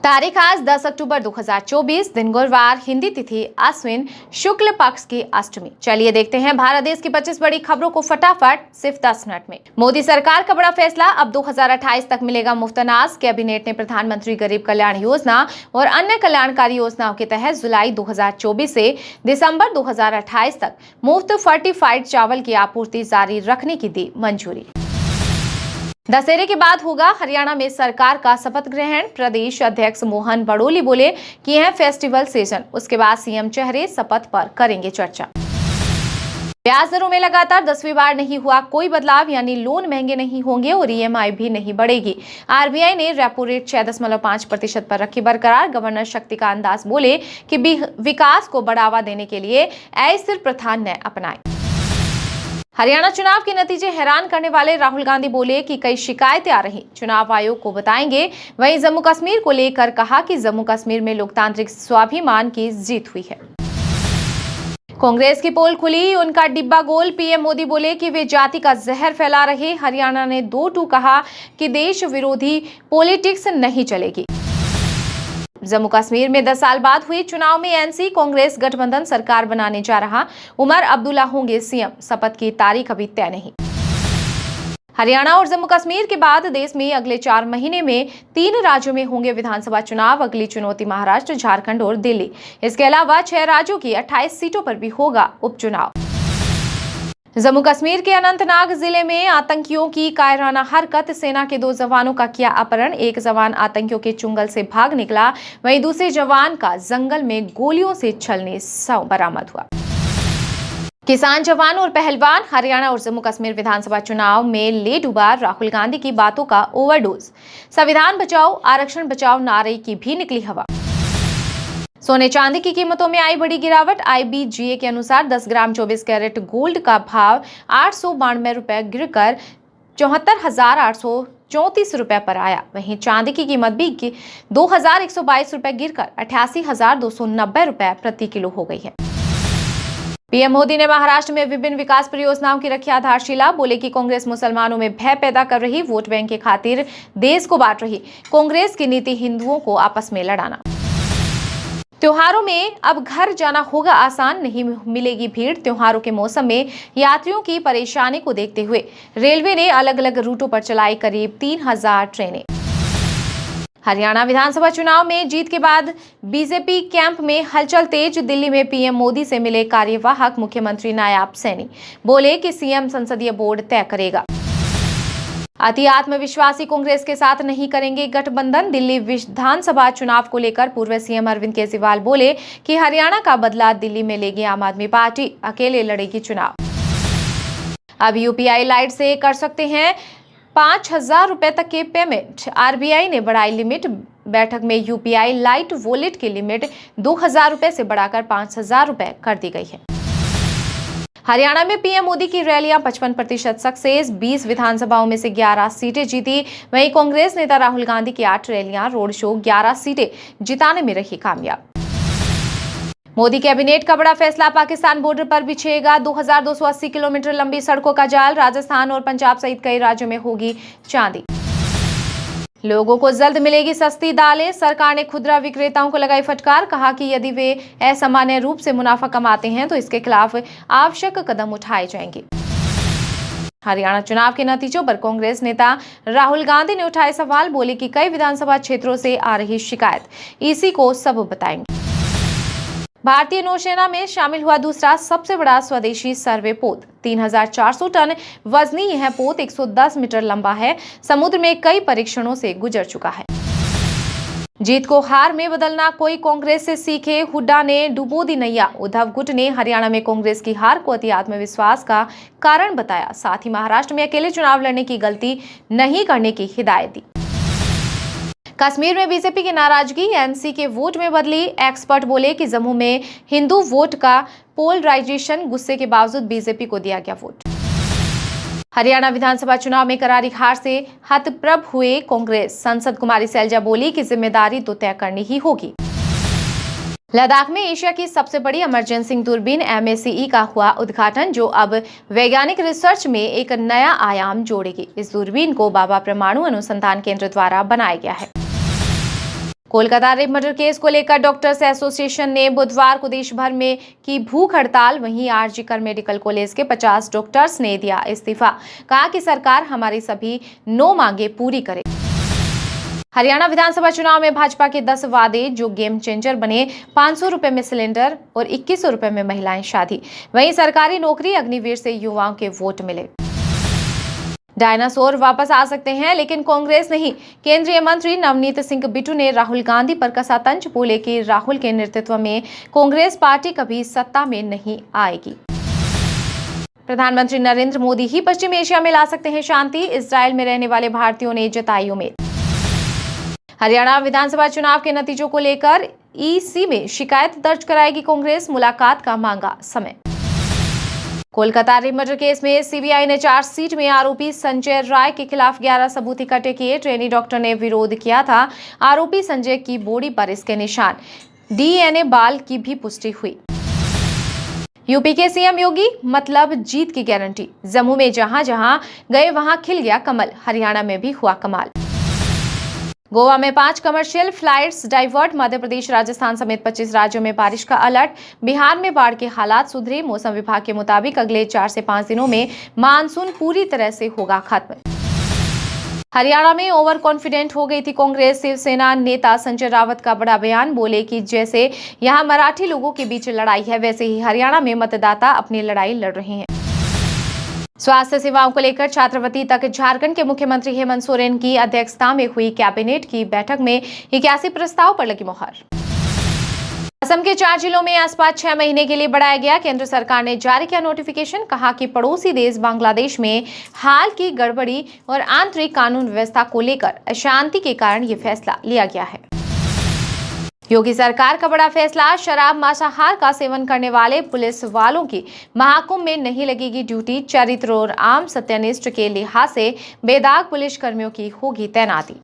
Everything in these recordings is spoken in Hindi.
तारीख आज 10 अक्टूबर 2024, दिन गुरुवार, हिंदी तिथि आश्विन शुक्ल पक्ष की अष्टमी। चलिए देखते हैं भारत देश की 25 बड़ी खबरों को फटाफट सिर्फ 10 मिनट में। मोदी सरकार का बड़ा फैसला, अब 2028 तक मिलेगा मुफ्त अनाज। कैबिनेट ने प्रधानमंत्री गरीब कल्याण योजना और अन्य कल्याणकारी योजनाओं के तहत जुलाई 2024 से दिसंबर 2028 तक मुफ्त फर्टिफाइड चावल की आपूर्ति जारी रखने की दी मंजूरी। दशहरे के बाद होगा हरियाणा में सरकार का शपथ ग्रहण। प्रदेश अध्यक्ष मोहन बड़ोली बोले कि यह फेस्टिवल सीजन, उसके बाद सीएम चेहरे शपथ पर करेंगे चर्चा। ब्याज दरों में लगातार 10वीं बार नहीं हुआ कोई बदलाव, यानी लोन महंगे नहीं होंगे और ईएमआई भी नहीं बढ़ेगी। आरबीआई ने रेपो रेट 6.5% पर रखी बरकरार। गवर्नर शक्तिकांत दास बोले कि विकास को बढ़ावा देने के लिए अस्थिर प्रथा न अपनाएं। हरियाणा चुनाव के नतीजे हैरान करने वाले, राहुल गांधी बोले कि कई शिकायतें आ रही, चुनाव आयोग को बताएंगे। वहीं जम्मू कश्मीर को लेकर कहा कि जम्मू कश्मीर में लोकतांत्रिक स्वाभिमान की जीत हुई है। कांग्रेस की पोल खुली, उनका डिब्बा गोल। पीएम मोदी बोले कि वे जाति का जहर फैला रहे। हरियाणा ने 2-2 कहा कि देश विरोधी पॉलिटिक्स नहीं चलेगी। जम्मू कश्मीर में 10 साल बाद हुए चुनाव में एनसी कांग्रेस गठबंधन सरकार बनाने जा रहा। उमर अब्दुल्ला होंगे सीएम, शपथ की तारीख अभी तय नहीं। हरियाणा और जम्मू कश्मीर के बाद देश में अगले 4 महीने में 3 राज्यों में होंगे विधानसभा चुनाव। अगली चुनौती महाराष्ट्र, झारखंड और दिल्ली। इसके अलावा 6 राज्यों की 28 सीटों पर भी होगा उपचुनाव। जम्मू कश्मीर के अनंतनाग जिले में आतंकियों की कायराना हरकत, सेना के 2 जवानों का किया अपहरण। एक जवान आतंकियों के चुंगल से भाग निकला, वहीं दूसरे जवान का जंगल में गोलियों से छलनी शव बरामद हुआ। किसान, जवान और पहलवान, हरियाणा और जम्मू कश्मीर विधानसभा चुनाव में ले डूबा राहुल गांधी की बातों का ओवरडोज। संविधान बचाओ, आरक्षण बचाओ नारे की भी निकली हवा। सोने चांदी की कीमतों में आई बड़ी गिरावट। आईबीजीए के अनुसार 10 ग्राम 24 कैरेट गोल्ड का भाव 892 रुपए गिरकर 74,834 रुपए पर आया। वहीं चांदी की कीमत भी 2,122 रुपए गिरकर 88,290 रुपए प्रति किलो हो गई है। पीएम मोदी ने महाराष्ट्र में विभिन्न विकास परियोजनाओं की रखी आधारशिला। बोले कि कांग्रेस मुसलमानों में भय पैदा कर रही, वोट बैंक के खातिर देश को बांट रही। कांग्रेस की नीति हिंदुओं को आपस में लड़ाना। त्योहारों में अब घर जाना होगा आसान, नहीं मिलेगी भीड़। त्योहारों के मौसम में यात्रियों की परेशानी को देखते हुए रेलवे ने अलग अलग रूटों पर चलाई करीब 3000 ट्रेनें। हरियाणा विधानसभा चुनाव में जीत के बाद बीजेपी कैंप में हलचल तेज। दिल्ली में पीएम मोदी से मिले कार्यवाहक मुख्यमंत्री नायब सैनी। बोले कि सीएम संसदीय बोर्ड तय करेगा। अति आत्मविश्वासी कांग्रेस के साथ नहीं करेंगे गठबंधन। दिल्ली विधानसभा चुनाव को लेकर पूर्व सीएम अरविंद केजरीवाल बोले कि हरियाणा का बदला दिल्ली में लेगी आम आदमी पार्टी, अकेले लड़ेगी चुनाव। अब यूपीआई लाइट से कर सकते हैं 5,000 रुपए तक के पेमेंट। आरबीआई ने बढ़ाई लिमिट। बैठक में यूपीआई लाइट वॉलेट की लिमिट 2,000 रुपए से बढ़ाकर 5,000 रुपए कर दी गई है। हरियाणा में पीएम मोदी की रैलियां 55% सक्सेस। 20 विधानसभाओं में से 11 सीटें जीती। वहीं कांग्रेस नेता राहुल गांधी की 8 रैलियां, रोड शो, 11 सीटें जिताने में रही कामयाब। मोदी कैबिनेट का बड़ा फैसला, पाकिस्तान बॉर्डर पर बिछेगा 2280 किलोमीटर लंबी सड़कों का जाल। राजस्थान और पंजाब सहित कई राज्यों में होगी चांदी। लोगों को जल्द मिलेगी सस्ती दालें। सरकार ने खुदरा विक्रेताओं को लगाई फटकार। कहा कि यदि वे असामान्य रूप से मुनाफा कमाते हैं तो इसके खिलाफ आवश्यक कदम उठाए जाएंगे। हरियाणा चुनाव के नतीजों पर कांग्रेस नेता राहुल गांधी ने उठाए सवाल। बोले कि कई विधानसभा क्षेत्रों से आ रही शिकायत, इसी को सब बताएंगे। भारतीय नौसेना में शामिल हुआ दूसरा सबसे बड़ा स्वदेशी सर्वे पोत। 3,400 टन वजनी यह पोत 110 मीटर लंबा है। समुद्र में कई परीक्षणों से गुजर चुका है। जीत को हार में बदलना कोई कांग्रेस से सीखे, हुड्डा ने डुबो दी नैया। उद्धव गुट ने हरियाणा में कांग्रेस की हार को अति आत्मविश्वास का कारण बताया। साथ ही महाराष्ट्र में अकेले चुनाव लड़ने की गलती नहीं करने की हिदायत दी। कश्मीर में बीजेपी की नाराजगी एनसी के वोट में बदली। एक्सपर्ट बोले कि जम्मू में हिंदू वोट का पोलराइजेशन, गुस्से के बावजूद बीजेपी को दिया गया वोट। हरियाणा विधानसभा चुनाव में करारी हार से हतप्रभ हुए कांग्रेस सांसद कुमारी सैलजा बोली कि जिम्मेदारी तो तय करनी ही होगी। लद्दाख में एशिया की सबसे बड़ी इमरजेंसी दूरबीन MACE का हुआ उद्घाटन, जो अब वैज्ञानिक रिसर्च में एक नया आयाम जोड़ेगी। इस दूरबीन को बाबा परमाणु अनुसंधान केंद्र द्वारा बनाया गया है। कोलकाता रेप मर्डर केस को लेकर डॉक्टर्स एसोसिएशन ने बुधवार को देश भर में की भूख हड़ताल। वहीं आरजीकर मेडिकल कॉलेज के 50 डॉक्टर्स ने दिया इस्तीफा। कहा कि सरकार हमारी सभी 9 मांगे पूरी करे। हरियाणा विधानसभा चुनाव में भाजपा के 10 वादे जो गेम चेंजर बने। 500 रुपए में सिलेंडर और 2100 रुपए में महिलाएं शादी। वहीं सरकारी नौकरी, अग्निवीर से युवाओं के वोट मिले। डायनासोर वापस आ सकते हैं लेकिन कांग्रेस नहीं। केंद्रीय मंत्री नवनीत सिंह बिट्टू ने राहुल गांधी पर कसा तंज। बोले कि राहुल के नेतृत्व में कांग्रेस पार्टी कभी सत्ता में नहीं आएगी। प्रधानमंत्री नरेंद्र मोदी ही पश्चिम एशिया में ला सकते हैं शांति। इजरायल में रहने वाले भारतीयों ने जताई उम्मीद। हरियाणा विधानसभा चुनाव के नतीजों को लेकर ईसी में शिकायत दर्ज कराएगी कांग्रेस। मुलाकात का मांगा समय। कोलकाता रेप मर्डर केस में सीबीआई ने चार्जशीट में आरोपी संजय राय के खिलाफ 11 सबूत इकट्ठे किए। ट्रेनी डॉक्टर ने विरोध किया था। आरोपी संजय की बॉडी पर इसके निशान, डीएनए बाल की भी पुष्टि हुई। यूपी के सीएम योगी मतलब जीत की गारंटी। जम्मू में जहां जहां गए वहां खिल गया कमल। हरियाणा में भी हुआ कमाल। गोवा में 5 commercial flights divert. Madhya Pradesh, Rajasthan समेत 25 राज्यों में बारिश का अलर्ट। बिहार में बाढ़ के हालात सुधरे। मौसम विभाग के मुताबिक अगले 4 से 5 दिनों में मानसून पूरी तरह से होगा खत्म। हरियाणा में ओवर कॉन्फिडेंट हो गई थी कांग्रेस। शिवसेना नेता संजय रावत का बड़ा बयान। बोले कि जैसे यहां मराठी लोगों के बीच लड़ाई है, वैसे ही हरियाणा में मतदाता अपनी लड़ाई लड़ रहे हैं। स्वास्थ्य सेवाओं को लेकर छात्रवृत्ति तक झारखंड के मुख्यमंत्री हेमंत सोरेन की अध्यक्षता में हुई कैबिनेट की बैठक में 81 प्रस्ताव पर लगी मुहर। असम के 4 जिलों में आसपास 6 महीने के लिए बढ़ाया गया। केंद्र सरकार ने जारी किया नोटिफिकेशन। कहा कि पड़ोसी देश बांग्लादेश में हाल की गड़बड़ी और आंतरिक कानून व्यवस्था को लेकर अशांति के कारण ये फैसला लिया गया है। योगी सरकार का बड़ा फैसला। शराब, मांसाहार का सेवन करने वाले पुलिस वालों की महाकुंभ में नहीं लगेगी ड्यूटी। चरित्र और आम सत्यनिष्ठ के लिहाज से बेदाग पुलिस कर्मियों की होगी तैनाती।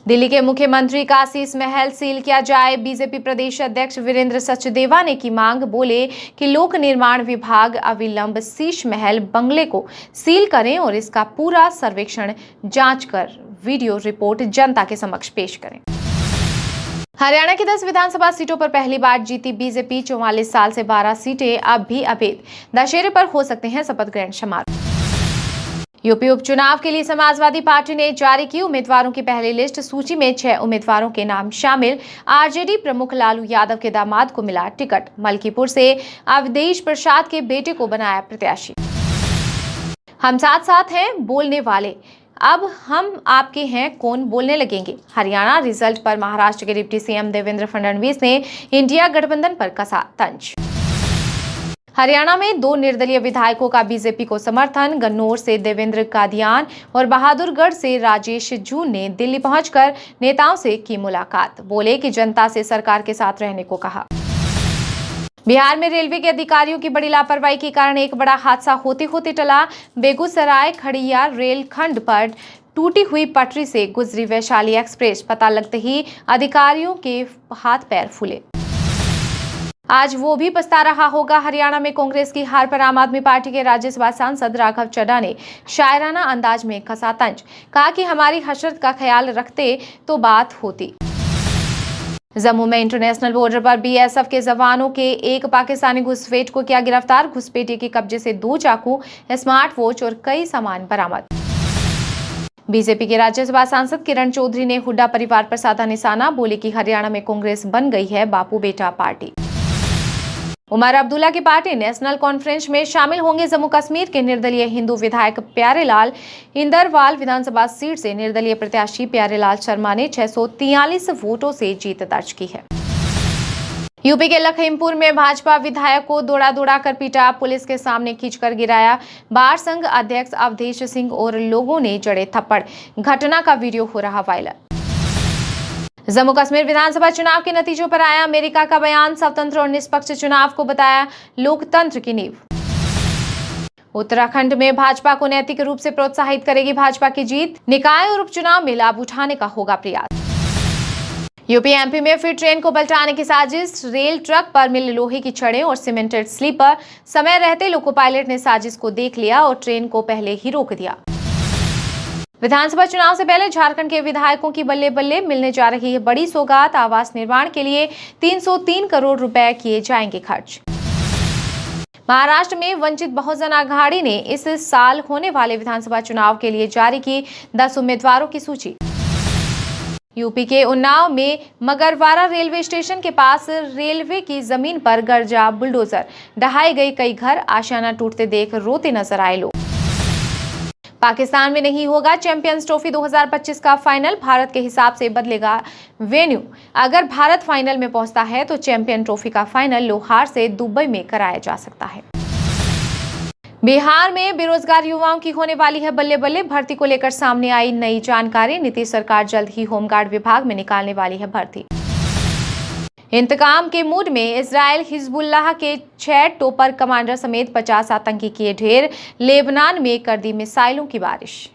दिल्ली के मुख्यमंत्री का शीश महल सील किया जाए। बीजेपी प्रदेश अध्यक्ष वीरेंद्र सचदेवा ने की मांग। बोले कि लोक निर्माण विभाग अविलंब शीश महल बंगले को सील करें और इसका पूरा सर्वेक्षण जांच कर वीडियो रिपोर्ट जनता के समक्ष पेश करें। हरियाणा की 10 विधानसभा सीटों पर पहली बार जीती बीजेपी। 44 साल से 12 सीटें अब भी अवैध। दशहरे पर हो सकते हैं शपथ ग्रहण समारोह। यूपी उपचुनाव के लिए समाजवादी पार्टी ने जारी की उम्मीदवारों की पहली लिस्ट। सूची में 6 उम्मीदवारों के नाम शामिल। आरजेडी प्रमुख लालू यादव के दामाद को मिला टिकट। मलकीपुर से अवधेश प्रसाद के बेटे को बनाया प्रत्याशी। हम साथ साथ हैं बोलने वाले, अब हम आपके हैं कौन बोलने लगेंगे। हरियाणा रिजल्ट पर महाराष्ट्र के डिप्टी सीएम देवेंद्र फडणवीस ने इंडिया गठबंधन पर कसा तंज। हरियाणा में 2 निर्दलीय विधायकों का बीजेपी को समर्थन। गन्नौर से देवेंद्र कादियान और बहादुरगढ़ से राजेश जून ने दिल्ली पहुंचकर नेताओं से की मुलाकात। बोले कि जनता से सरकार के साथ रहने को कहा। बिहार में रेलवे के अधिकारियों की बड़ी लापरवाही के कारण एक बड़ा हादसा होते होते टला। बेगूसराय खड़िया रेल खंड पर टूटी हुई पटरी से गुजरी वैशाली एक्सप्रेस। पता लगते ही अधिकारियों के हाथ पैर फूले। आज वो भी पछता रहा होगा। हरियाणा में कांग्रेस की हार पर आम आदमी पार्टी के राज्यसभा सांसद राघव चड्ढा ने शायराना अंदाज में कसा तंज। कहा कि हमारी हसरत का ख्याल रखते तो बात होती। जम्मू में इंटरनेशनल बॉर्डर पर बीएसएफ के जवानों के एक पाकिस्तानी घुसपैठ को किया गिरफ्तार। घुसपैठी के कब्जे से 2 चाकू, स्मार्ट वॉच और कई सामान बरामद। बीजेपी के राज्यसभा सांसद किरण चौधरी ने हुड्डा परिवार पर साधा निशाना। बोले कि हरियाणा में कांग्रेस बन गई है बापू बेटा पार्टी। उमर अब्दुल्ला की पार्टी नेशनल कॉन्फ्रेंस में शामिल होंगे। जम्मू कश्मीर के निर्दलीय हिंदू विधायक प्यारेलाल इंदरवाल विधानसभा सीट से निर्दलीय प्रत्याशी प्यारेलाल शर्मा ने 643 वोटों से जीत दर्ज की है। यूपी के लखीमपुर में भाजपा विधायक को दौड़ा कर पीटा। पुलिस के सामने खींचकर गिराया। बार संघ अध्यक्ष अवधेश सिंह और लोगों ने जड़े थप्पड़। घटना का वीडियो हो रहा वायरल। जम्मू कश्मीर विधानसभा चुनाव के नतीजों पर आया अमेरिका का बयान। स्वतंत्र और निष्पक्ष चुनाव को बताया लोकतंत्र की नींव। उत्तराखंड में भाजपा को नैतिक रूप से प्रोत्साहित करेगी भाजपा की जीत। निकाय और उपचुनाव में लाभ उठाने का होगा प्रयास। यूपी एमपी में फिर ट्रेन को पलटाने की साजिश। रेल ट्रक पर मिले लोहे की छड़ें और सीमेंटेड स्लीपर। समय रहते लोको पायलट ने साजिश को देख लिया और ट्रेन को पहले ही रोक दिया। विधानसभा चुनाव से पहले झारखंड के विधायकों की बल्ले बल्ले मिलने जा रही है बड़ी सौगात। आवास निर्माण के लिए 303 करोड़ रुपए किए जाएंगे खर्च। महाराष्ट्र में वंचित बहुजन आघाड़ी ने इस साल होने वाले विधानसभा चुनाव के लिए जारी की 10 उम्मीदवारों की सूची। यूपी के उन्नाव में मगरवाड़ा रेलवे स्टेशन के पास रेलवे की जमीन पर गरजा बुलडोजर, ढहाए गए कई घर, आशियाना टूटते देख रोते नजर आए लोग। पाकिस्तान में नहीं होगा चैंपियंस ट्रॉफी 2025 का फाइनल, भारत के हिसाब से बदलेगा वेन्यू। अगर भारत फाइनल में पहुंचता है तो चैंपियन ट्रॉफी का फाइनल लोहार से दुबई में कराया जा सकता है। बिहार में बेरोजगार युवाओं की होने वाली है बल्ले बल्ले। भर्ती को लेकर सामने आई नई जानकारी। नीतीश सरकार जल्द ही होमगार्ड विभाग में निकालने वाली है भर्ती। इंतकाम के मूड में इजराइल हिजबुल्लाह के 6 टॉपर कमांडर समेत 50 आतंकी किए ढेर। लेबनान में कर दी मिसाइलों की बारिश।